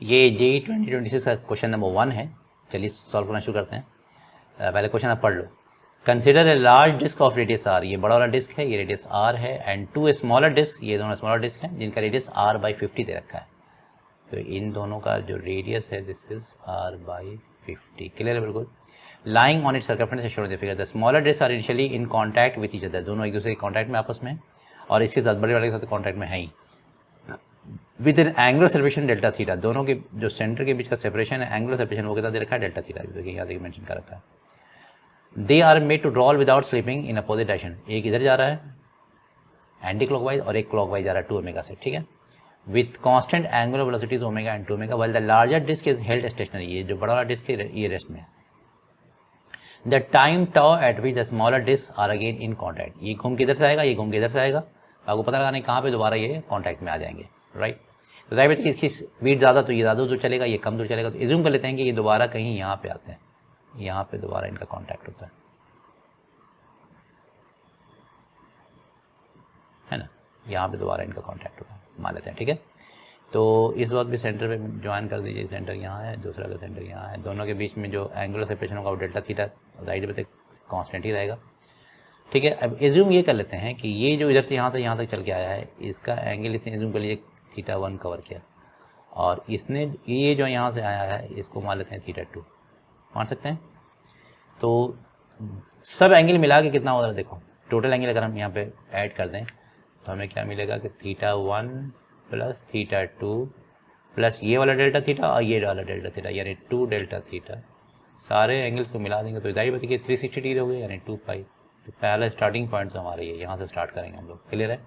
ये JEE 2026 का question number 1 है। चलिए सॉल्व करना शुरू करते हैं। पहले क्वेश्चन आप पढ़ लो। Consider a large disc of radius R, ये बड़ा वाला डिस्क है, ये रेडियस आर है, एंड टू स्मॉलर डिस्क, ये दोनों स्मॉलर डिस्क हैं जिनका रेडियस आर बाई 50 दे रखा है। तो इन दोनों का जो रेडियस है this is R by 50। Clear है बिल्कुल। Lying on it circumference as shown in the figure. The smaller disc are initially in contact with each other, दोनों एक दूसरे के कॉन्टैक्ट में आपस में, और इसके साथ बड़े वाले के साथ कॉन्टैक्ट में है ही। With an angular separation delta theta, दोनों के जो सेंटर के बीच का सेपरेशन है एंगुलर सेपरेशन वो कितना दे रखा है, डेल्टा थीटा। देखिए यहाँ देखिए मेंशन कर रखा है। They are made to roll without slipping in opposite direction, एक इधर जा रहा है एंटी क्लॉकवाइज और एक क्लॉकवाइज जा रहा है 2 ओमेगा से, ठीक है। With constant angular velocities omega and 2 omega, while the larger disc is held stationary, ये जो बड़ा वाला डिस्क है ये रेस्ट में है। The time tau at which the smaller disc are again in contact, ये घूम के इधर से आएगा, ये घूम के इधर से आएगा, आपको पता लगाना कहाँ पे दोबारा ये कॉन्टैक्ट में आ जाएंगे, राइट। तो जाहिर बात है कि इसकी स्पीड ज़्यादा तो ये ज़्यादा दूर चलेगा, ये कम दूर चलेगा, तो एज्यूम कर लेते हैं कि ये दोबारा कहीं यहाँ पे आते हैं, यहाँ पे दोबारा इनका कॉन्टैक्ट होता है ना, यहाँ पे दोबारा इनका कॉन्टैक्ट होता है, मान लेते हैं, ठीक है। तो इस वक्त भी सेंटर पे ज्वाइन कर दीजिए, सेंटर यहाँ है, दूसरा का सेंटर यहाँ है, दोनों के बीच में जो एंगुलर सेपरेशन होगा वो डेल्टा थीटा जाहिर बात है कॉन्स्टेंट ही रहेगा, ठीक है। अब एज्यूम ये कर लेते हैं कि ये जो इधर से यहाँ तक चल के आया है, इसका एंगल इसने एज्यूम कर लीजिए θ1 कवर किया, और इसने ये जो यहाँ से आया है इसको मान लेते हैं θ2, मान सकते हैं। तो सब एंगल मिला के कितना हो रहा है देखो, टोटल एंगल अगर हम यहाँ पे ऐड कर दें तो हमें क्या मिलेगा कि θ1 प्लस θ2 प्लस ये वाला डेल्टा थीटा और ये वाला डेल्टा थीटा, यानी 2 डेल्टा थीटा, सारे एंगल्स को मिला देंगे तो जाहिर बात है कि 360 डिग्री हो गई, यानी 2 पाई। तो पहला स्टार्टिंग पॉइंट तो हमारा ये यहाँ से स्टार्ट करेंगे हम लोग, क्लियर है।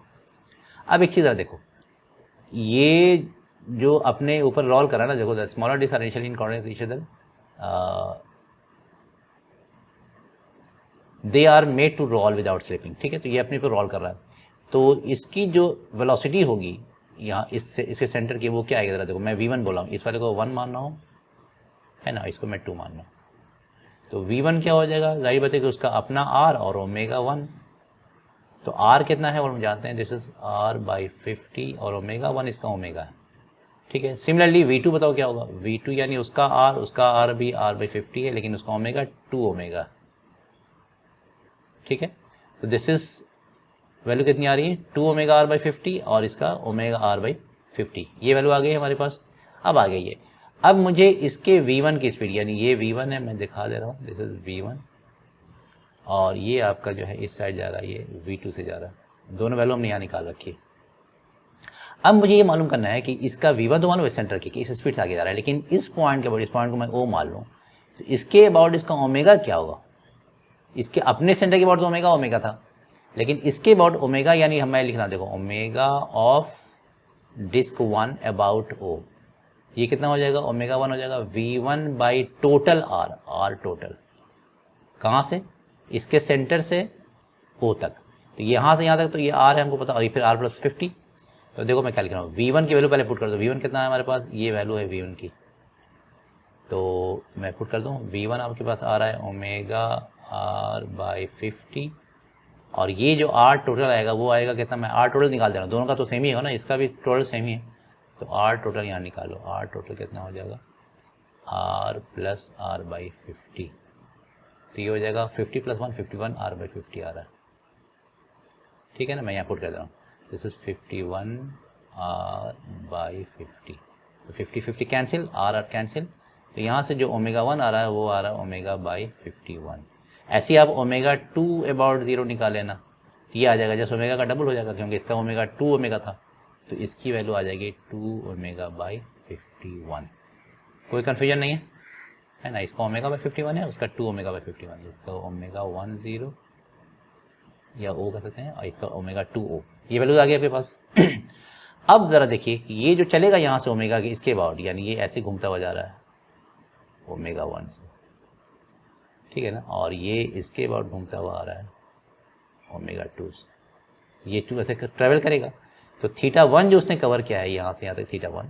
अब एक चीज़ है देखो, ये जो अपने ऊपर रोल करा ना, देखो smaller disc are initially in contact with each other, they are made to roll without slipping, ठीक है। तो ये अपने ऊपर रोल कर रहा है, तो इसकी जो वेलोसिटी होगी यहाँ इससे इसके सेंटर की वो क्या आएगा जरा देखो, मैं v1 बोला हूँ, इस वाले को 1 मान रहा हूँ, है ना, इसको मैं 2 मान रहा हूँ, तो v1 क्या हो जाएगा, जाहिर बात है कि उसका अपना r और ओमेगा 1, तो r कितना है और हम जानते हैं दिस इज r बाई 50 और ओमेगा 1 इसका ओमेगा है, ठीक है। सिमिलरली v2 बताओ क्या होगा, v2 यानी उसका r भी r बाई 50 है, लेकिन उसका ओमेगा 2 ओमेगा, ठीक है। तो दिस इज वैल्यू कितनी आ रही है, 2 ओमेगा r बाई 50 और इसका ओमेगा r बाई 50, ये वैल्यू आ गई है हमारे पास। अब आ गई है, अब मुझे इसके v1 की स्पीड, यानी ये v1 है, मैं दिखा दे रहा हूँ, दिस इज v1, और ये आपका जो है इस साइड जा रहा है, ये v2 से जा रहा है, दोनों वैल्यू हमने यहाँ निकाल रखी है। अब मुझे ये मालूम करना है कि इसका v1 तो मालूम है सेंटर की कि इस स्पीड से आगे जा रहा है, लेकिन इस पॉइंट के अबाउट, इस पॉइंट को मैं ओ मान लूँ, तो इसके अबाउट इसका ओमेगा क्या होगा, इसके अपने सेंटर के अबाउट तो ओमेगा था, लेकिन इसके अबाउट ओमेगा, यानी हमें लिखना देखो ओमेगा ऑफ डिस्क 1 अबाउट ओ, ये कितना हो जाएगा, ओमेगा 1 हो जाएगा v1 by total r total, कहाँ से, इसके सेंटर से ओ तक, तो यहाँ से यहाँ तक तो ये r है हमको पता, और ये फिर r प्लस 50। तो देखो मैं क्या लिख रहा हूँ, v1 की वैल्यू पहले पुट कर दो, v1 कितना है हमारे पास, ये वैल्यू है v1 की, तो मैं पुट कर दूँ, v1 आपके पास आ रहा है ओमेगा r बाई 50, और ये जो r टोटल आएगा वो आएगा कितना, मैं r टोटल निकाल दे रहा हूँ, दोनों का तो सेम ही है ना, इसका भी टोटल सेम ही है, तो r टोटल यहाँ निकालो, r टोटल कितना हो जाएगा, r प्लस r बाई 50, तो ये हो जाएगा 50 प्लस 1 51 r बाई 50 आ रहा है, ठीक है ना। मैं यहाँ पुट कर दे रहा हूँ, दिस इज 51 r बाई 50, तो 50 50 कैंसिल, r कैंसिल, तो यहाँ से जो ओमेगा 1 आ रहा है वो आ रहा है ओमेगा बाई 51। ऐसे ही आप ओमेगा 2 अबाउट 0 निकाल लेना, तो ये आ जाएगा जैसे ओमेगा का डबल हो जाएगा, क्योंकि इसका ओमेगा 2 ओमेगा था, तो इसकी वैल्यू आ जाएगी 2 ओमेगा बाई 51। कोई कन्फ्यूजन नहीं है ना, इसका ओमेगा बाई 51 है, उसका 2 ओमेगा बाई 51, इसका ओमेगा 10 या ओ कह सकते हैं, और इसका ओमेगा 2o, ये वैल्यू आ गई आपके पास। अब ज़रा देखिए कि ये जो चलेगा यहाँ से ओमेगा के इसके अबाउट, यानी ये ऐसे घूमता हुआ जा रहा है ओमेगा 1 से, ठीक है ना, और ये इसके अबाउट घूमता हुआ आ रहा है ओमेगा 2 से, ये 2 ऐसे ट्रैवल करेगा, तो θ1 जो उसने कवर किया है यहाँ से यहाँ तक θ1,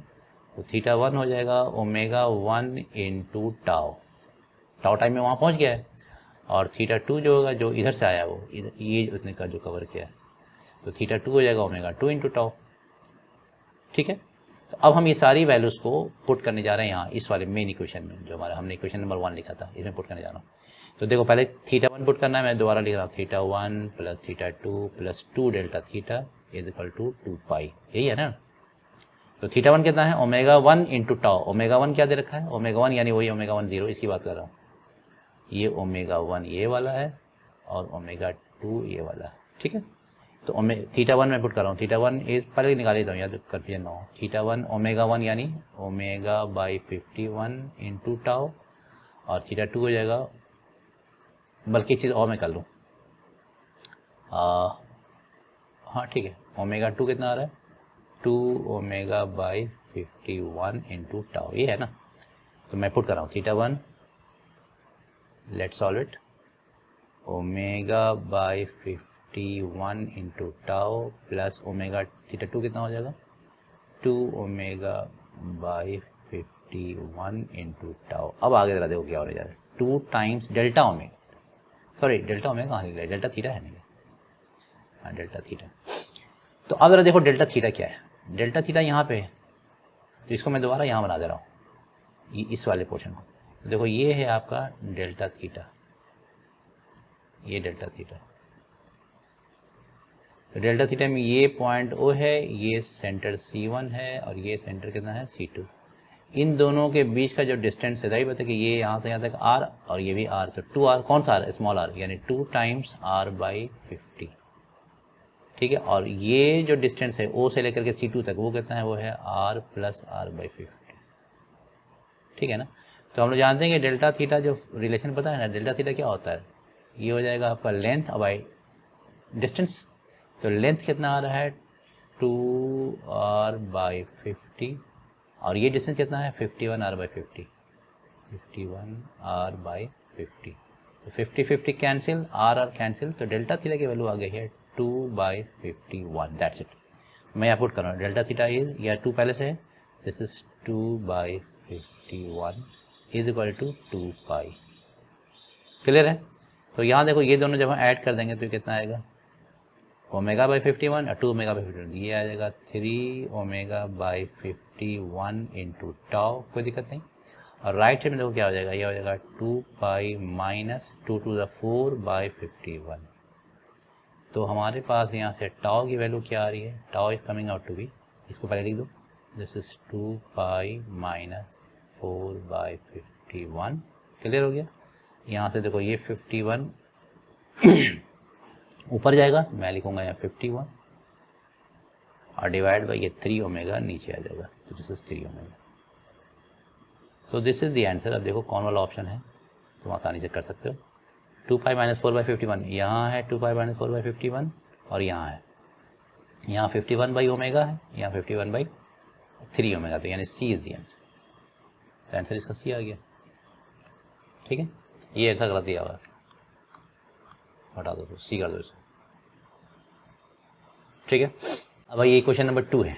तो θ1 हो जाएगा ओमेगा 1 इंटू टाउ टाइम में वहाँ पहुँच गया है, और θ2 जो होगा जो इधर से आया वो इधर, ये उसने का जो कवर किया है, तो θ2 हो जाएगा ओमेगा 2 इंटू टाउ, ठीक है। तो अब हम ये सारी वैल्यूज़ को पुट करने जा रहे हैं यहाँ इस वाले मेन इक्वेशन में, जो हमारा हमने इक्वेशन नंबर 1 लिखा था, इसमें पुट करने जा रहा हूँ। तो देखो पहले θ1 पुट करना है, मैं दोबारा लिख रहा हूँ θ1 plus θ2 plus 2 delta theta is equal to 2 pi, यही है ना। तो θ1 कितना है, ω1 इंटू टाउ। ω1 क्या दे रखा है, ω1 यानी वही ω1 0, इसकी बात कर रहा हूँ। ये ω1 ये वाला है और ω2 ये वाला है, ठीक है। तो θ1 में पुट कर रहा हूँ, θ1 इज पहले निकाल लेता हूँ यार, कन्फ्यूजन ना हो। θ1 ω1 यानी ω/51 इंटू टाउ, और θ2 हो जाएगा, बल्कि एक चीज़ और मैं कर लूँ, हाँ ठीक है, ω2 कितना आ रहा है, 2ω/51 इंटू टाउ, ये है ना। तो मैं पुट कर रहा हूँ θ1, let's solve it, ω/51 into tau plus θ2 कितना हो जाएगा, 2ω/51 इंटू टाउ। अब आगे जरा देखो क्या होने जा रहा है, 2 times delta omega, sorry delta omega कहाँ निकला है, डेल्टा थीटा है नहीं, हाँ डेल्टा थीटा। तो अब जरा देखो डेल्टा थीटा क्या है, डेल्टा थीटा यहाँ पे है, तो इसको मैं दोबारा यहाँ बना दे रहा हूँ, इस वाले पोर्शन को। तो देखो ये है आपका डेल्टा थीटा, ये डेल्टा थीटा। तो डेल्टा थीटा में ये पॉइंट O है, ये सेंटर C1 है, और ये सेंटर कितना है C2। इन दोनों के बीच का जो डिस्टेंस है, दाई बता कि ये यहाँ से यहाँ तक R और ये भी R, तो 2R, कौन सा R, स्मॉल r, यानी 2 टाइम्स R/50, ठीक है। और ये जो डिस्टेंस है O से लेकर के C2 तक, वो कितना है, वो है R प्लस R/50, ठीक है ना। तो हम लोग जानते हैं कि डेल्टा थीटा जो रिलेशन पता है ना, डेल्टा थीटा क्या होता है, ये हो जाएगा आपका लेंथ बाई डिस्टेंस। तो लेंथ कितना आ रहा है, 2R/50, और ये डिस्टेंस कितना है, 51R/50, 51R/50। तो 50-50 कैंसिल, R कैंसिल, तो डेल्टा थीटा की वैल्यू आ गई है 2/51, दैट्स इट। मैं यहाँ पुट कर रहा हूँ, डेल्टा थीटा इज, या 2 पहले से है, this is 2/51 is equal to 2 pi, clear है। तो यहाँ देखो ये दोनों जब हम ऐड कर देंगे तो कितना आएगा, ω/51 और 2ω/51, ये आ जाएगा 3ω/51 इंटू टाउ, कोई दिक्कत नहीं। और राइट साइड में देखो क्या हो जाएगा, ये हो जाएगा 2 पाई माइनस 2 to the 4/51। तो हमारे पास यहाँ से टाउ की वैल्यू क्या आ रही है, tau is coming out to be, इसको पहले लिख दो, this is 2 pi minus 4/51, clear हो गया। यहाँ से देखो ये 51 ऊपर जाएगा, मैं लिखूंगा यहाँ 51, और डिवाइड बाई ये 3ω नीचे आ जाएगा, तो this is 3ω। So this is the answer. अब देखो कौन वाला ऑप्शन है, तुम आसानी से कर सकते हो। 2 पाई माइनस 4/51 यहाँ है, 2 पाई माइनस 4/51, और यहाँ है, यहाँ 51/ω है, यहाँ 51/3ω, तो यानी सी इज द आंसर। तो आंसर इसका सी आ गया, ठीक है। ये ऐसा गलत दिया हुआ है, हटा दो, सी कर दो इसको, ठीक है। अब भाई ये क्वेश्चन नंबर 2 है,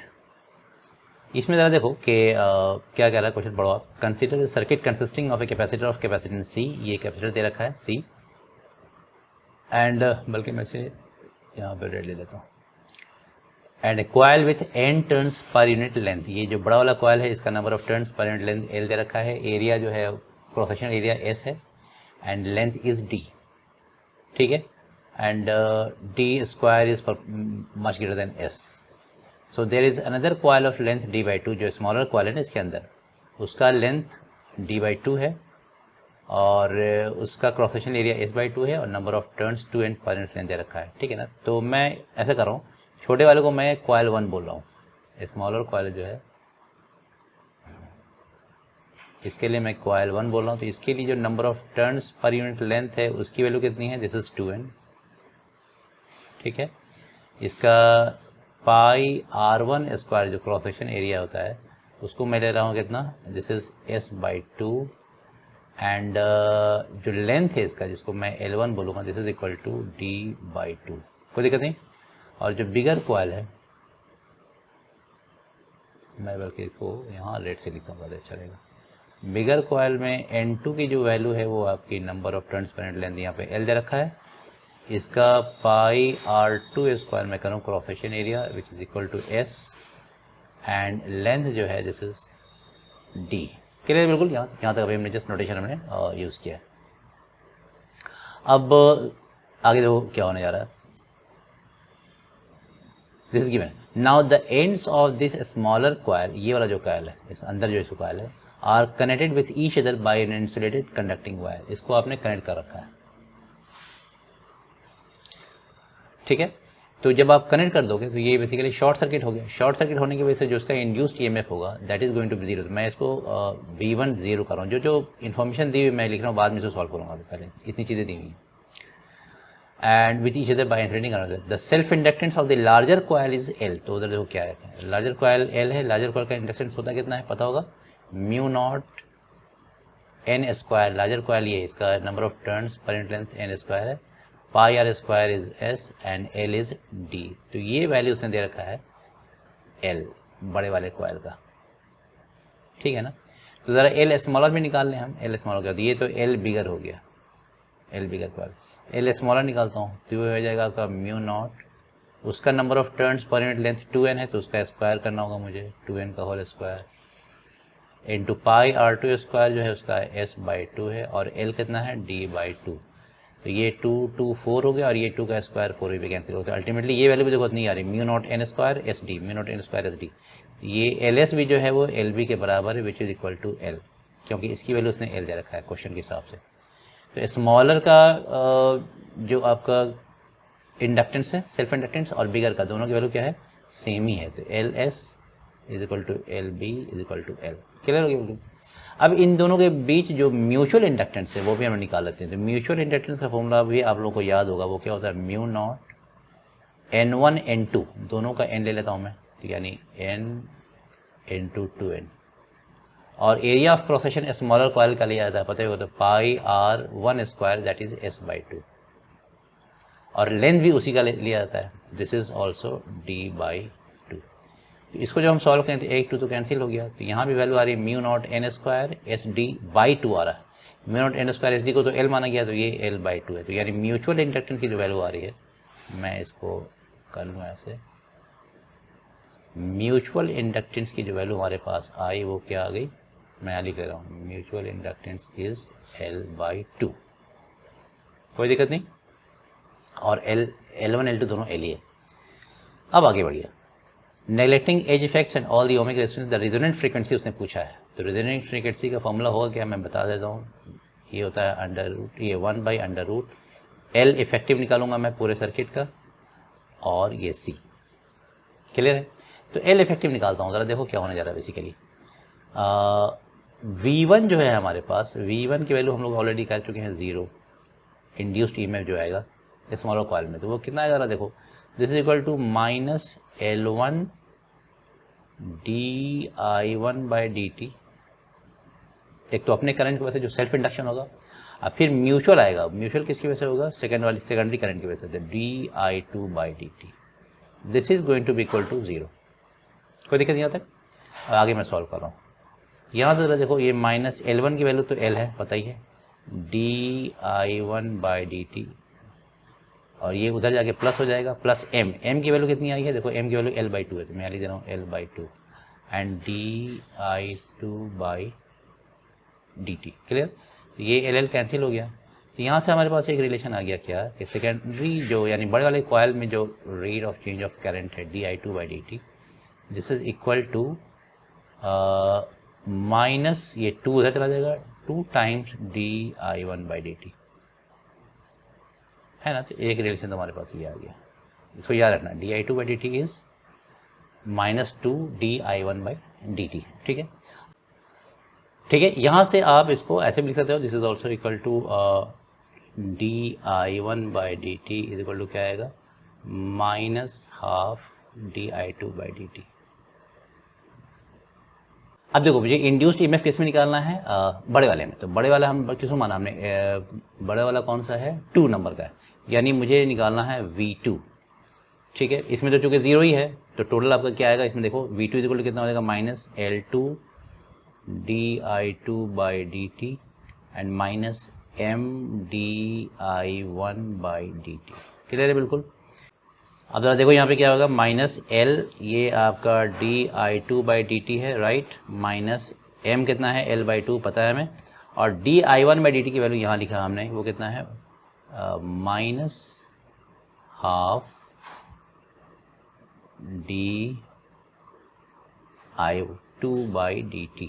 इसमें ज़रा देखो कि क्या कह रहा है क्वेश्चन, पढ़ो आप। Consider the circuit consisting of a capacitor of capacitance C, ये कैपेसिटर दे रखा है C, एंड बल्कि मैं से यहाँ पे रेड ले लेता हूँ, and A coil with n turns पर यूनिट लेंथ, ये जो बड़ा वाला कॉइल है इसका नंबर ऑफ टर्न्स पर यूनिट लेंथ L दे रखा है, एरिया जो है क्रॉस सेक्शनल एरिया S है, एंड लेंथ इज D, ठीक है, and D square is much greater than S। So there is another coil of length D/2, जो smaller coil है ना इसके अंदर, उसका लेंथ D/2 है, और उसका क्रॉस सेक्शनल एरिया S/2 है, और नंबर ऑफ टर्न्स 2n पर यूनिट लेंथ दे रखा है, ठीक है ना। तो मैं ऐसा कर रहा हूँ, छोटे वाले को मैं कॉइल 1 बोल रहा हूँ, स्मॉलर कॉइल जो है इसके लिए मैं कॉइल 1 बोल रहा हूँ। तो इसके लिए जो नंबर ऑफ टर्न्स पर यूनिट लेंथ है उसकी वैल्यू कितनी है, दिस इज 2n, ठीक है। इसका पाई R1 स्क्वायर जो क्रॉस सेक्शन एरिया होता है उसको मैं ले रहा हूँ कितना, दिस इज S/2, एंड जो लेंथ है इसका जिसको मैं L1 बोलूँगा, this is equal to D/2, कोई दिक्कत नहीं। और जो बिगर कॉइल है, मैं बल्कि इसको यहाँ रेड से लिखता हूँ, ज़्यादा अच्छा रहेगा। बिगर कॉइल में N2 की जो वैल्यू है वो आपकी नंबर ऑफ टर्न्स पर यूनिट लेंथ यहाँ पे L दे रखा है, इसका पाई R2 स्क्वायर में करूँ cross section area which is equal to S, and length जो है दिस इज डी। क्लियर बिल्कुल, यहाँ तक अभी हमने जस्ट नोटेशन हमने यूज़ किया है। अब आगे देखो क्या होने जा रहा है। This given now the ends of this smaller coil, ये वाला जो कॉइल है इस अंदर जो इसको कॉइल है, are connected with each other by an insulated conducting wire. इसको आपने कनेक्ट कर रखा है, ठीक है। तो जब आप कनेक्ट कर दोगे तो ये बेसिकली शॉर्ट सर्किट हो गया। शॉर्ट सर्किट होने की वजह से जो उसका इंड्यूस्ड ईएमएफ होगा that is going to be zero. तो मैं इसको V1 जीरो कर रहा हूँ। जो इन्फॉर्मेशन दी हुई मैं लिख रहा हूँ, बाद में इसको सॉल्व करूँगा, पहले इतनी चीज़ें दी हुई हैं। And with each other by insulating another the self inductance of the larger coil is L। तो उधर देखो क्या है, लार्जर कॉइल L है। लार्जर कॉइल का इंडक्टेंस होता कितना है पता होगा, mu naught N square. Larger coil ये इसका नंबर ऑफ टर्न्स पर यूनिट लेंथ N स्क्वायर है, pi R square is S and L is D। तो ये वैल्यू उसने दे रखा है L बड़े वाले कॉइल का, ठीक है ना। तो ज़रा L स्मॉलर भी निकाल लें हम। L स्मॉलर का तो ये तो L बिगर हो गया, L बिगर कॉइल। L स्मॉलर निकालता हूँ तो ये हो जाएगा आपका म्यू नॉट, उसका नंबर ऑफ टर्न्स पर यूनिट लेंथ 2n है तो उसका स्क्वायर करना होगा मुझे, 2n का whole square into pi R2 square जो है उसका S/2 है, और L कितना है D/2। तो ये 2 2 4 हो गया, और ये 2 का स्क्वायर 4 भी कैंसिल हो गया। अल्टीमेटली ये वैल्यू भी देखो नहीं आ रही, mu naught N square SD, mu naught N square SD। ये LS भी जो है वो LB के बराबर है, which is equal to L, क्योंकि इसकी वैल्यू उसने L दे रखा है क्वेश्चन के हिसाब से। तो स्मॉलर का जो आपका इंडक्टेंस है सेल्फ इंडक्टेंस, और बिगर का दोनों की वैल्यू क्या है, सेम ही है। तो LS is equal to LB is equal to L। Clear हो गया बिल्कुल। अब इन दोनों के बीच जो म्यूचुअल इंडक्टेंस है वो भी हम निकाल लेते हैं। तो म्यूचुअल इंडक्टेंस का फॉर्मूला भी आप लोगों को याद होगा, वो क्या होता है, म्यू नॉट N1 N2, दोनों का N ले लेता हूँ मैं, तो यानी N इंटू 2N, और area of cross section smaller coil का लिया जाता है पता ही होता है, पाई R1 square that is S/2, और लेंथ भी उसी का लिया जाता है, दिस इज ऑल्सो D/2। तो इसको जब हम सॉल्व करें तो 1 2 तो कैंसिल हो गया, तो यहाँ भी वैल्यू आ रही है mu naught N square SD/2 आ रहा है। Mu naught N square SD को तो L माना गया, तो ये L/2 है। तो यानी म्यूचुअल इंडक्टेंस की जो वैल्यू आ रही है, मैं इसको कर लूँ ऐसे, म्यूचुअल इंडक्टेंस की जो वैल्यू हमारे पास आई वो क्या आ गई, मैं यहाँ लिख ले रहा हूँ, म्यूचुअल इंडक्टेंस इज L/2, कोई दिक्कत नहीं। और L1 L2 दोनों L ही है। अब आगे बढ़िए, neglecting edge effects and all the omega resistance the resonant frequency उसने पूछा है। तो रेजोनेंट फ्रीक्वेंसी का फॉर्मूला होगा क्या, मैं बता देता हूँ, ये होता है अंडर रूट, ये 1/√, L इफेक्टिव निकालूंगा मैं पूरे सर्किट का, और ये C। क्लियर है। तो L इफेक्टिव निकालता हूँ, ज़रा देखो क्या होने जा रहा है। बेसिकली V1 जो है हमारे पास, V1 की वैल्यू हम लोग ऑलरेडी कह चुके हैं 0, इंड्यूस्ड ईएमएफ जो आएगा स्मॉलर कॉइल में, तो वो कितना आ जा रहा है देखो, this is equal to -L1 dI1/dt। एक तो अपने करंट की वजह से जो सेल्फ इंडक्शन होगा, अब फिर म्यूचुअल आएगा, म्यूचुअल किसकी वजह से होगा, सेकेंडरी करंट की वजह से, dI2/dt। This is going to be equal to 0। कोई दिक्कत यहाँ तक। और आगे मैं सॉल्व कर रहा हूँ, यहाँ से देखो ये -L1 की वैल्यू तो L है पता ही है, dI1/dt, और ये उधर जाके प्लस हो जाएगा, प्लस M की वैल्यू कितनी आई है देखो, M की वैल्यू L/2 है, तो मैं लिख दे रहा हूँ L/2 एंड dI2/dt। क्लियर। तो ये L कैंसिल हो गया। तो यहाँ से हमारे पास एक रिलेशन आ गया क्या, कि सेकेंडरी जो यानी बड़े वाले कॉइल में जो rate of change of current है dI2/dt, this is equal to minus ये 2 उधर चला जाएगा, 2 टाइम्स dI1/dt है ना। तो एक रिलेशन तो हमारे पास ये आ गया, इसको याद रखना, dI2/dt इज -2 dI1/dt। ठीक है, ठीक है। यहाँ से आप इसको ऐसे भी लिख सकते हो, this is also equal to dI1/dt is equal to क्या आएगा, -12 dI2/dt। अब देखो मुझे इंड्यूस्ड ईएमएफ किस में निकालना है, बड़े वाले में। तो बड़े वाला हम किसको माना हमने, बड़े वाला कौन सा है, 2 नंबर का है, यानी मुझे निकालना है V2। ठीक है, इसमें तो चूंकि 0 ही है, तो टोटल आपका क्या आएगा इसमें देखो, V2 इक्वल टू कितना हो जाएगा, -L2 dI2/dt and -M dI1/dt। Clear है बिल्कुल। अब जरा देखो यहाँ पे क्या होगा, माइनस एल, ये आपका di2/dt है, राइट, माइनस m कितना है, l/2 पता है हमें, और di1/dt की वैल्यू यहाँ लिखा हमने, वो कितना है, माइनस हाफ di2/dt,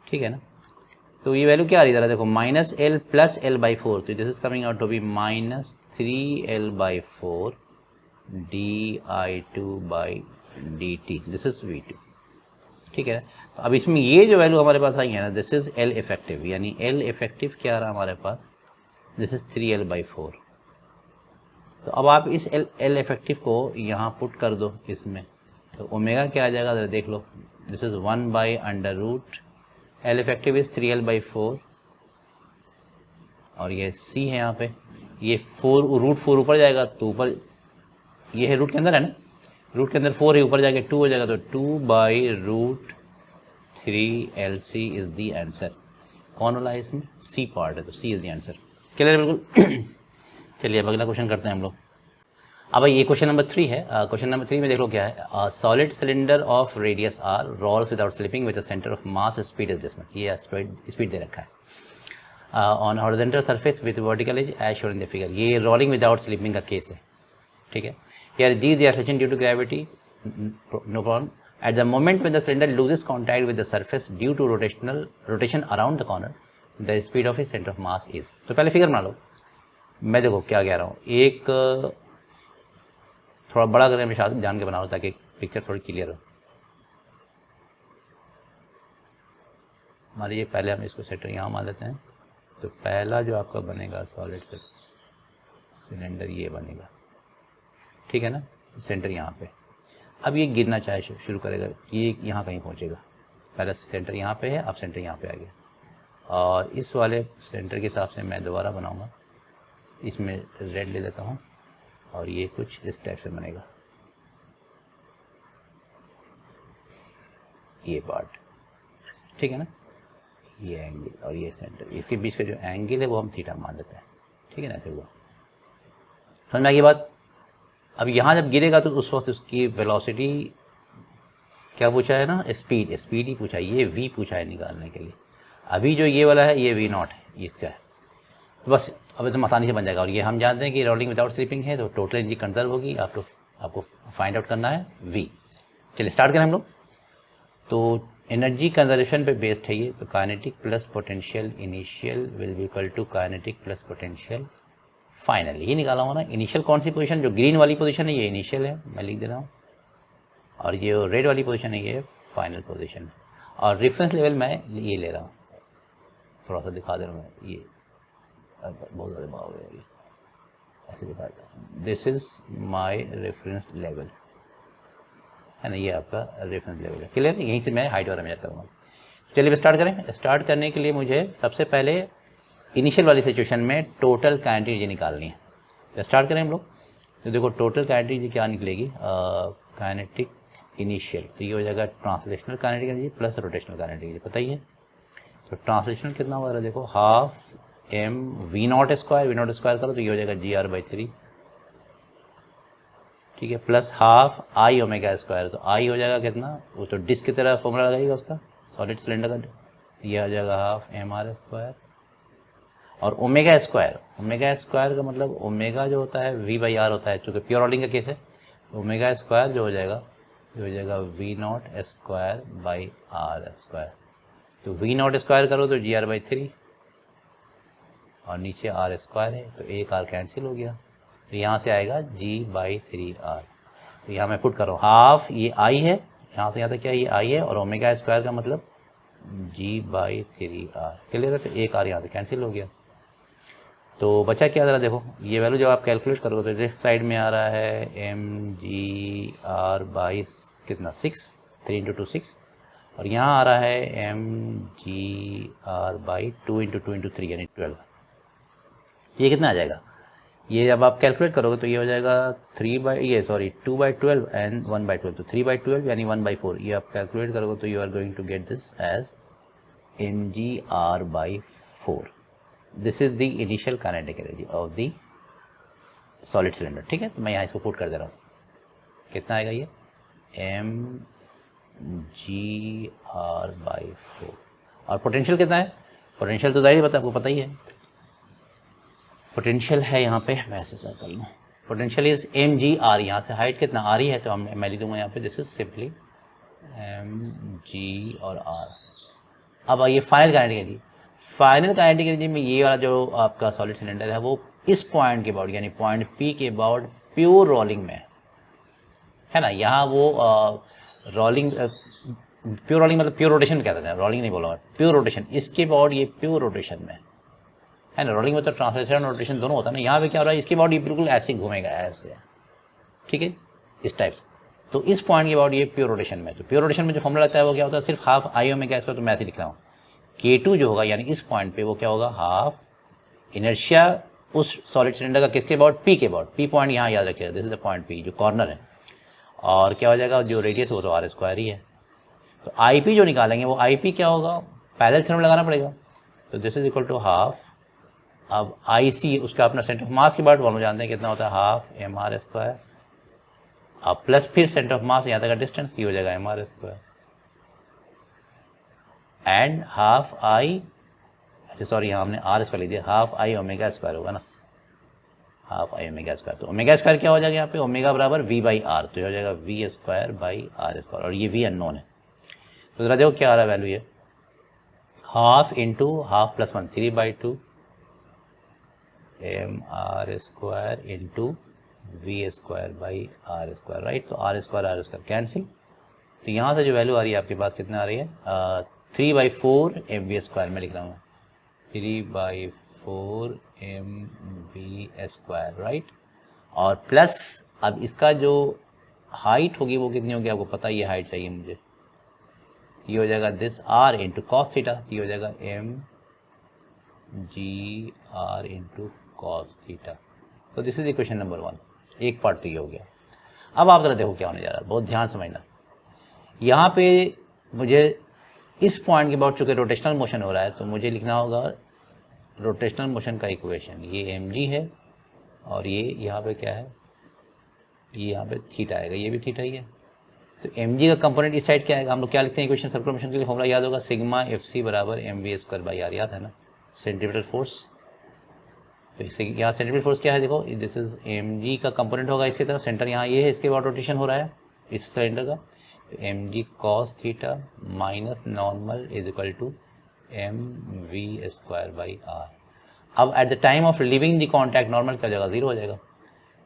ठीक है ना। तो ये वैल्यू क्या आ रही है ज़रा देखो, माइनस एल प्लस l/4, तो this is coming out to be minus 3l/4 di2/dt, this is v2, ठीक है। तो अब इसमें ये जो वैल्यू हमारे पास आई है ना, दिस इज एल इफेक्टिव, यानी एल इफेक्टिव क्या रहा हमारे पास, दिस इज 3l/4। तो अब आप इस एल इफेक्टिव को यहाँ पुट कर दो इसमें, तो ओमेगा क्या आ जाएगा ज़रा देख लो, this is 1/√, L effective is 3l/4, और ये सी है यहाँ पे, ये 4√4 ऊपर जाएगा तो ऊपर, ये है रूट के अंदर है ना, रूट के अंदर 4 है, ऊपर जाके 2 हो जाएगा, तो 2/√3LC इज द आंसर। कौन वाला है इसमें, सी पार्ट है, तो सी इज द आंसर। क्लियर बिल्कुल। चलिए अब अगला क्वेश्चन करते हैं हम लोग। अब ये क्वेश्चन नंबर 3 है। क्वेश्चन नंबर 3 में देख लो क्या है, solid cylinder of radius R rolls without slipping with the centre of mass speed is this, ये स्पीड दे रखा है on horizontal surface with vertical edge as shown in the figure, ये रोलिंग विदाउट स्लिपिंग का case है, ठीक है। Here G is the acceleration due to gravity, no problem. At the moment when the cylinder loses contact with the surface due to rotation around the corner, the speed of its center of mass is. तो पहले figure बना लो, मैं देखो क्या कह रहा हूँ, एक थोड़ा बड़ा करके मैं शायद जान के बना रहा हूँ ताकि पिक्चर थोड़ी क्लियर हो। मान लीजिए पहले हम इसको सेंटर यहाँ मान लेते हैं, तो पहला जो आपका बनेगा सॉलिड सिलेंडर ये बनेगा, ठीक है ना, सेंटर यहाँ पे। अब ये गिरना चाहे शुरू करेगा, ये यहाँ कहीं पहुँचेगा, पहला सेंटर यहाँ पे है, अब सेंटर यहाँ पे आ गया, और इस वाले सेंटर के हिसाब से मैं दोबारा बनाऊँगा, इसमें रेड ले लेता हूँ, और ये कुछ इस टाइप से बनेगा, ये पार्ट, ठीक है ना, ये एंगल और ये सेंटर, इसके बीच का जो एंगल है वो हम थीटा मान लेते हैं, ठीक है ना, ऐसे हुआ, समझ में आ गई बात। अब यहाँ जब गिरेगा तो उस वक्त उसकी वेलोसिटी क्या पूछा है ना, स्पीड, स्पीड ही पूछा है, ये v पूछा है निकालने के लिए। अभी जो ये वाला है ये v0 है, ये इसका है, तो बस अब एकदम आसानी से बन जाएगा। और ये हम जानते हैं कि रोलिंग विदाउट स्लिपिंग है, तो टोटल एनर्जी कंजर्व होगी, आपको फाइंड आउट करना है v। चलिए स्टार्ट करें हम लोग। तो एनर्जी कंजर्वेशन पे बेस्ड है ये, तो kinetic plus potential initial will be equal to kinetic plus potential final, ये निकाला हुआ ना। इनिशियल कौन सी पोजीशन, जो ग्रीन वाली पोजीशन है ये इनिशियल है, मैं लिख दे रहा हूँ, और ये रेड वाली पोजीशन है ये फाइनल पोजीशन है, और रेफरेंस लेवल मैं ये ले रहा हूँ, थोड़ा सा दिखा दे रहा हूँ मैं, ये बहुत ज़्यादा भाव है, ये ऐसे दिखा देता हूँ, this is my reference level है ना, ये आपका रेफरेंस लेवल है, क्लियर। यहीं से मैं हाइट वगैरह मेजर करूँगा। चलिए स्टार्ट करें। स्टार्ट करने के लिए मुझे सबसे पहले इनिशियल वाली सिचुएशन में टोटल काइनेटिक एनर्जी निकालनी है। तो स्टार्ट करें हम लोग। तो देखो टोटल काइनेटिक एनर्जी क्या निकलेगी, काइनेटिक इनिशियल, तो ये हो जाएगा translational kinetic energy plus rotational kinetic energy, पता ही है। तो ट्रांसलेशनल कितना हो रहा है देखो, हाफ m v0 स्क्वायर करो तो ये हो जाएगा gr/3, ठीक है, plus half I omega square, तो आई हो जाएगा कितना, वो तो डिस्क की तरह फॉर्मूला लगाइएगा उसका, सॉलिड सिलेंडर का, ये आ जाएगा हाफ mr स्क्वायर, और ओमेगा स्क्वायर का मतलब ओमेगा जो होता है v/r होता है, चूँकि प्योर रोलिंग का केस है, तो ओमेगा स्क्वायर जो हो जाएगा v0 square by r square, तो v0 स्क्वायर करो तो gr/3, और नीचे r स्क्वायर है, तो एक r कैंसिल हो गया, तो यहाँ से आएगा g/3r। तो यहाँ मैं पुट कर रहा हूँ, हाफ ये i है, यहाँ से यहाँ तक क्या ये i है, और ओमेगा स्क्वायर का मतलब g/3r, क्लियर है। तो एक r यहाँ से कैंसिल हो गया, तो बचा क्या, ज़रा देखो ये वैल्यू जब आप कैलकुलेट करोगे तो लेफ्ट साइड में आ रहा है mgr/, कितना 6, 3 × 2 6, और यहाँ आ रहा है mgr/2 × 2 × 3 यानी 12। ये कितना आ जाएगा, ये जब आप कैलकुलेट करोगे तो ये हो जाएगा 2/12 एंड 1/12, तो 3/12 यानी 1/4, ये आप कैलकुलेट करोगे तो you are going to get this as mgr/4। This is the initial kinetic energy of the solid cylinder, ठीक है। तो मैं यहाँ इसको पुट कर दे रहा हूँ, कितना आएगा ये mgr/4। और पोटेंशियल कितना है, पोटेंशियल तो दायरे आपको पता ही है, पोटेंशियल है यहाँ पे, वैसे क्या कर लूँ, पोटेंशियल इज mgr, यहाँ से हाइट कितना r ही है, तो मैं लिख दूँगा यहाँ पे दिस इज सिंपली mg और r। अब आइए final kinetic energy. Final kinetic energy में ये वाला जो आपका सॉलिड सिलेंडर है वो इस पॉइंट के अबाउट, यानी पॉइंट P के अबाउट प्योर रोलिंग में है ना। यहाँ वो रोलिंग, प्योर रोलिंग मतलब प्योर रोटेशन में कहते हैं, रोलिंग नहीं बोला, प्योर रोटेशन, इसके अबाउट ये प्योर रोटेशन में है ना। रोलिंग में तो ट्रांसलेशन और रोटेशन दोनों होता है ना, यहाँ पे क्या हो रहा है, इसके अबाउट ये बिल्कुल ऐसे घूमेगा ऐसे, ठीक है, इस टाइप से। तो इस पॉइंट के अबाउट ये प्योर रोटेशन में, तो प्योर रोटेशन में जो फॉर्मूला लगता है वो क्या होता है, सिर्फ हाफ आई ओमेगा इसका, तो मैं ऐसे लिख रहा हूँ K2 जो होगा यानी इस पॉइंट पे वो क्या होगा, हाफ इनर्शिया उस सॉलिड सिलेंडर का किसके अबाउट, P के अबाउट। P पॉइंट यहाँ याद रखिएगा, this is the point P जो कॉर्नर है, और क्या हो जाएगा, जो रेडियस है वो तो r² ही है। तो IP जो निकालेंगे वो IP क्या होगा, पैरेलल थ्योरम लगाना पड़ेगा, तो this is equal to half, अब IC उसका अपना सेंटर ऑफ मास के बाद फॉर्मूला जानते हैं कितना होता है, हाफ mr², अब प्लस फिर सेंटर ऑफ मास यहाँ तक का डिस्टेंस, ये हो जाएगा mr², एंड हाफ आई, अच्छा सॉरी यहाँ हमने r² लिख दिया, हाफ आई ओमेगा² होगा ना, हाफ आई ओमेगा²। तो ओमेगा² क्या हो जाएगा यहाँ पे, ओमेगा बराबर v/r, तो ये हो जाएगा v²/r², और ये v अननोन है। तो जरा देखो क्या आ रहा है वैल्यू, ये half into half plus 1 3/2 mr² into v²/r², right. तो r² कैंसिल, तो यहाँ से जो वैल्यू आ रही है आपके पास कितना आ रही है, 3/4 mv², में लिख रहा हूँ 3/4 mv², राइट। और प्लस अब इसका जो हाइट होगी वो कितनी होगी आपको पता ही है, हाइट चाहिए मुझे, ये हो जाएगा this r into cos theta, ये हो जाएगा mgr इंटू कॉस थीटा। तो दिस इज इक्वेशन नंबर 1, एक पार्ट तो ये हो गया। अब आप जरा देखो क्या होने जा रहा है, बहुत ध्यान समझना। यहाँ पे मुझे इस पॉइंट के बाद चूँकि रोटेशनल मोशन हो रहा है तो मुझे लिखना होगा रोटेशनल मोशन का इक्वेशन, ये mg है और ये यहाँ पे क्या है, ये यहाँ पे थीटा आएगा, ये भी थीटा ही है। तो mg का कंपोनेंट इस साइड क्या आएगा, हम लोग क्या लिखते हैं इक्वेशन, सर्कुलर मोशन के लिए फॉर्मूला याद होगा, सिग्मा fc बराबर mv²/r, याद है ना, सेंट्रीपिटल फोर्स। तो इससे यहाँ सेंट्रीपिटल फोर्स क्या है, देखो दिस इज mg का कंपोनेंट होगा इसकी तरफ, सेंटर यहाँ ये है, इसके बाद रोटेशन हो रहा है इस सिलेंडर का, तो mg cos theta minus normal is equal to mv²/r। अब at the time of leaving the contact normal क्या हो जाएगा, 0 हो जाएगा।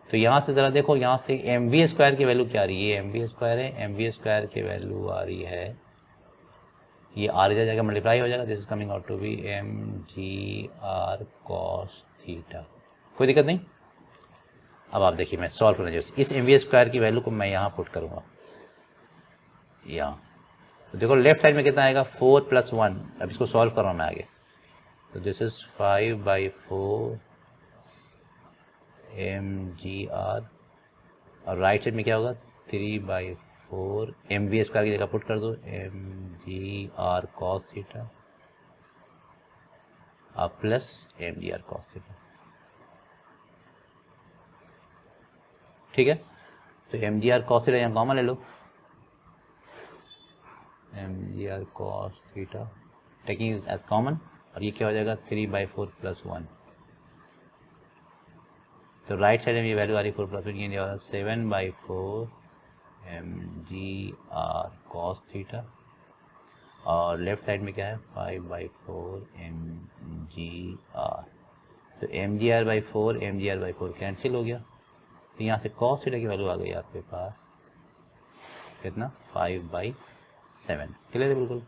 तो यहाँ से ज़रा देखो, यहाँ से mv² की वैल्यू क्या आ रही है, mv² है, mv² की वैल्यू आ रही है, ये r इधर जाएगा मल्टीप्लाई हो जाएगा, this is coming out to be mgr cos theta, कोई दिक्कत नहीं। अब आप देखिए मैं सॉल्व करने जो इस mv² की वैल्यू को मैं यहाँ पुट करूँगा यहाँ, तो देखो लेफ्ट साइड में कितना आएगा 4 + 1, अब इसको सॉल्व कर रहा हूँ मैं आगे, तो दिस इज 5/4 mgr, और राइट साइड में क्या होगा 3/4 mv² की जगह पुट कर दो mgr cos थीटा और प्लस mgr cos थीटा, ठीक है। तो mgr cos थीटा यहाँ कॉमन ले लो, mgr cos theta taking as common, और ये क्या हो जाएगा 3/4 + 1, तो राइट साइड में ये वैल्यू आ रही 4 + 1, ये 7/4 mgr cos थीटा, और लेफ्ट साइड में क्या है 5/4 mgr, तो mgr/4 mgr/4 कैंसिल हो गया, तो यहाँ से cos थीटा की वैल्यू आ गई आपके पास कितना 5/7, क्लियर है बिल्कुल,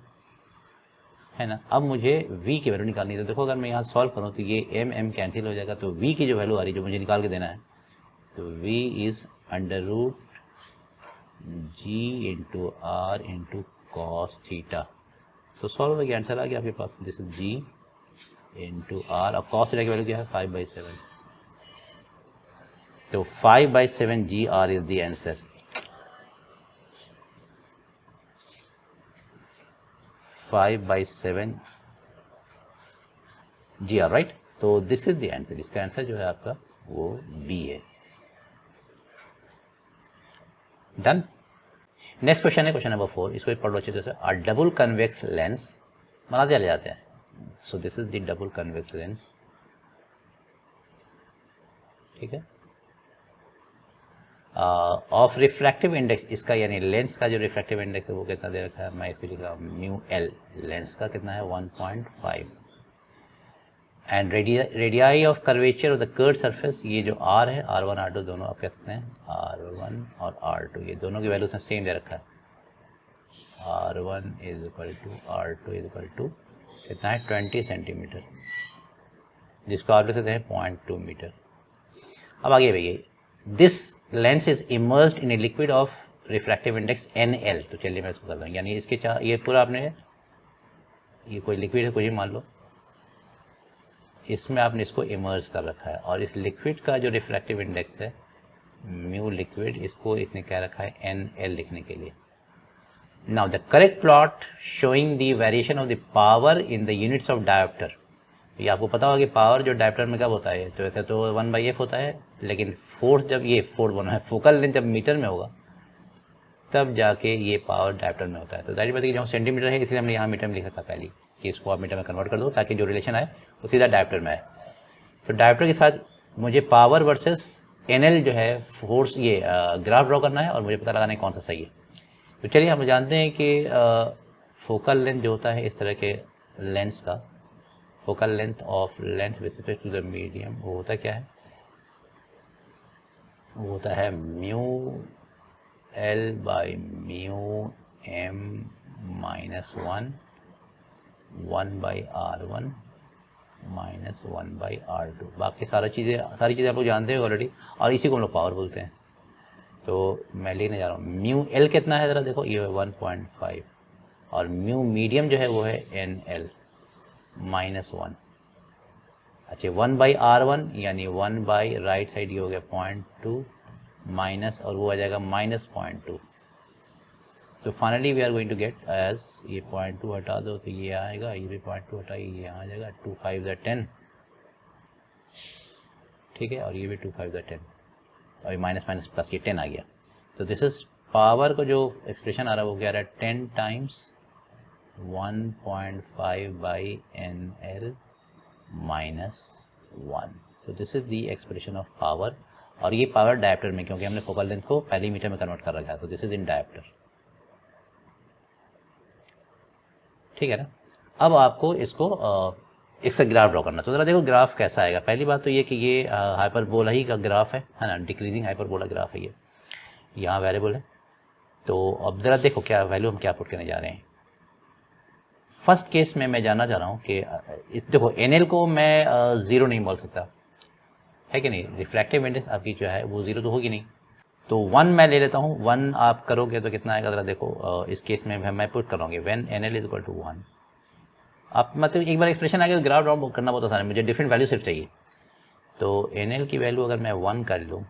है ना। अब मुझे v की वैल्यू निकालनी है, तो देखो अगर मैं यहाँ सॉल्व करूँ तो ये m कैंसिल हो जाएगा, तो v की जो वैल्यू आ रही है जो मुझे निकाल के देना है, तो v is √g into r into cos theta, तो सॉल्व हो गया, आंसर आ गया आपके पास, this is g into r, अब कॉस थीटा की वैल्यू क्या है 5/7, तो 5/7 gr is the answer, 5/7 gr, right. तो दिस इज द आंसर, इसका आंसर जो है आपका वो बी है। डन। नेक्स्ट क्वेश्चन है क्वेश्चन नंबर 4, इसको पढ़ लो अच्छे से। अ डबल कन्वेक्स लेंस बनाते चले जाते हैं। सो this is the double convex lens, ठीक है। ऑफ रिफ्रैक्टिव इंडेक्स, इसका यानी लेंस का जो रिफ्रैक्टिव इंडेक्स है वो कितना दे रखा है, मैं इसको लिख रहा हूँ म्यू एल, लेंस का कितना है 1.5। And radii of curvature of the curve surface, ये जो आर है R1 R2 दोनों आप कह सकते हैं R1 और R2, ये दोनों की वैल्यू उसमें सेम दे रखा है। R1 is equal to R2 is equal to कितना है 20 सेंटीमीटर, जिसको आप लिख सकते हैं 0.2 मीटर। अब आगे भैया, this lens is immersed in a liquid of refractive index NL। तो चलिए मैं इसको कर रहा हूँ, यानी इसके ये पूरा आपने, ये कोई लिक्विड है कोई मान लो, इसमें आपने इसको इमर्ज कर रखा है, और इस लिक्विड का जो रिफ्रैक्टिव इंडेक्स है म्यू लिक्विड, इसको इसने क्या रखा है NL लिखने के लिए। Now the correct plot showing the variation of the power in the units of dioptre. ये आपको पता होगा कि पावर जो डायोप्टर में कब होता है, तो वैसे तो 1/f होता है, लेकिन फोर्स जब ये फोर्स बना है, फोकल लेंथ जब मीटर में होगा तब जाके ये पावर डायोप्टर में होता है। तो जाहिर बात है कि जो सेंटीमीटर है इसलिए हमने यहाँ मीटर में लिखा था पहले कि इसको आप मीटर में कन्वर्ट कर दो ताकि जो रिलेशन आए वो सीधा डायोप्टर में आए। तो डायोप्टर के साथ मुझे पावर वर्सेस NL जो है फोर्स, ये ग्राफ ड्रॉ करना है और मुझे पता लगाना है कौन सा सही है। तो चलिए हम जानते हैं कि फोकल लेंथ जो होता है इस तरह के लेंस का, focal length of length with respect to the medium, वो होता क्या है, वो होता है mu L by mu M minus 1/R1 minus 1/R2। बाकी सारी चीज़ें आप लोग जानते हैं ऑलरेडी, और इसी को हम लोग पावर बोलते हैं। तो मैं लिखने जा रहा हूँ म्यू L कितना है, ज़रा देखो, ये 1.5, और म्यू मीडियम जो है वो है NL माइनस 1। अच्छा 1/R1 यानी 1 बाई राइट साइड ये हो गया 0.2 माइनस, और वो आ जाएगा माइनस 0.2। तो finally we are going to get as, ये 0.2 हटा दो तो ये आएगा, ये भी 0.2 हटाइए, ये यहाँ आ जाएगा 2 5 ज़ा 10, ठीक है, और ये भी 2 5 ज़ा 10, और ये माइनस माइनस प्लस ये 10 आ गया। तो दिस इज पावर को जो एक्सप्रेशन आ रहा है वो क्या रहा है 10 times 1.5/NL minus 1। So this is the expression of power, और ये पावर डायोप्टर में, क्योंकि हमने फोकल लेंथ को पहले मीटर में कन्वर्ट कर रखा है, तो दिस इज इन डायोप्टर, ठीक है ना। अब आपको इसको इससे ग्राफ ड्रॉ करना। तो ज़रा देखो ग्राफ कैसा आएगा। पहली बात तो ये कि ये हाइपरबोला ही का ग्राफ है ना, डिक्रीजिंग हाइपरबोला ग्राफ है ये, यहाँ वेरिएबल है। तो अब ज़रा देखो क्या वैल्यू हम क्या पुट करने जा रहे हैं। फर्स्ट केस में मैं जानना चाह रहा हूँ कि देखो NL को मैं 0 नहीं बोल सकता, है कि नहीं, रिफ्रैक्टिव इंडेक्स आपकी जो है वो 0 तो होगी नहीं, तो 1 मैं ले लेता हूँ। 1 आप करोगे तो कितना आएगा, ज़रा देखो इस केस में मैं पुट करूँगी when NL is equal to 1। आप मतलब एक बार एक्सप्रेशन आ गया, ग्राफ ड्रॉ करना बहुत आसान है, मुझे डिफरेंट वैल्यू सिर्फ चाहिए। तो NL की वैल्यू अगर मैं 1 कर लूँ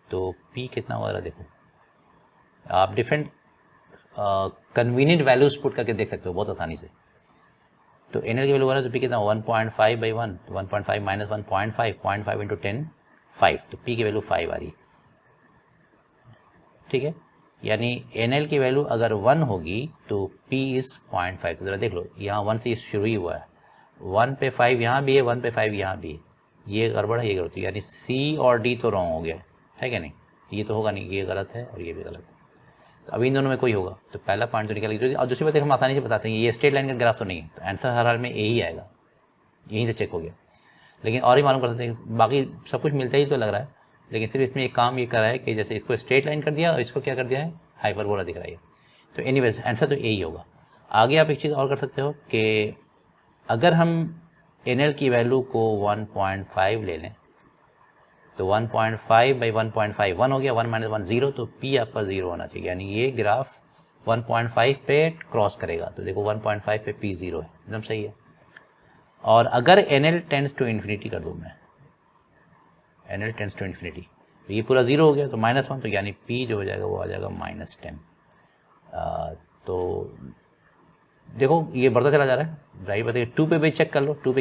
तो P कितना होगा, देखो आप डिफरेंट कन्वीनियंट वैल्यूज पुट करके देख सकते हो बहुत आसानी से। तो NL की वैल्यू 1 है तो P कितना 1.5/1, 1.5 माइनस 1.5, 0.5 इंटू 10 5, तो P की वैल्यू 5 आ रही है, ठीक है। यानी NL की वैल्यू अगर 1 होगी तो P इज़ 0.5। तो ज़रा देख लो यहाँ 1 से शुरू ही हुआ है, 1 पे 5 यहाँ भी है, 1 पे 5 यहाँ भी है, ये गड़बड़ है, ये गलत है, यानी C और D तो रॉन्ग हो गया है कि नहीं, ये तो होगा नहीं, ये गलत है और ये भी गलत है। तो अभी इन दोनों में कोई होगा, तो पहला पॉइंट तो निकल गया। और दूसरी बात हम आसानी से बताते हैं ये स्ट्रेट लाइन का ग्राफ तो नहीं है, तो आंसर हर हाल में ए ही आएगा, यहीं से चेक हो गया। लेकिन और ही मालूम कर सकते हैं, बाकी सब कुछ मिलता ही तो लग रहा है, लेकिन सिर्फ इसमें एक काम ये कर रहा है कि जैसे इसको स्ट्रेट लाइन कर दिया और इसको क्या कर दिया है हाइपरबोला दिख रहा है। तो एनीवेज आंसर तो ए ही होगा। आगे आप एक चीज़ और कर सकते हो कि अगर हम NL की वैल्यू को 1.5 ले लें तो 1.5/1.5 1 हो गया, 1 माइनस 1 0, तो P आपका 0 होना चाहिए, यानी ये ग्राफ 1.5 पे क्रॉस करेगा। तो देखो 1.5 पे P 0 है, एकदम सही है। और अगर NL टेंड्स टू इन्फिनिटी कर दूँ मैं, NL टेंड्स टू इन्फिनिटी, तो ये पूरा 0 हो गया, तो -1, तो यानी P जो हो जाएगा वो आ जाएगा -10। तो देखो ये बढ़ता चला जा रहा है, राइट बताइए 2 पे भी चेक कर लो, 2 पे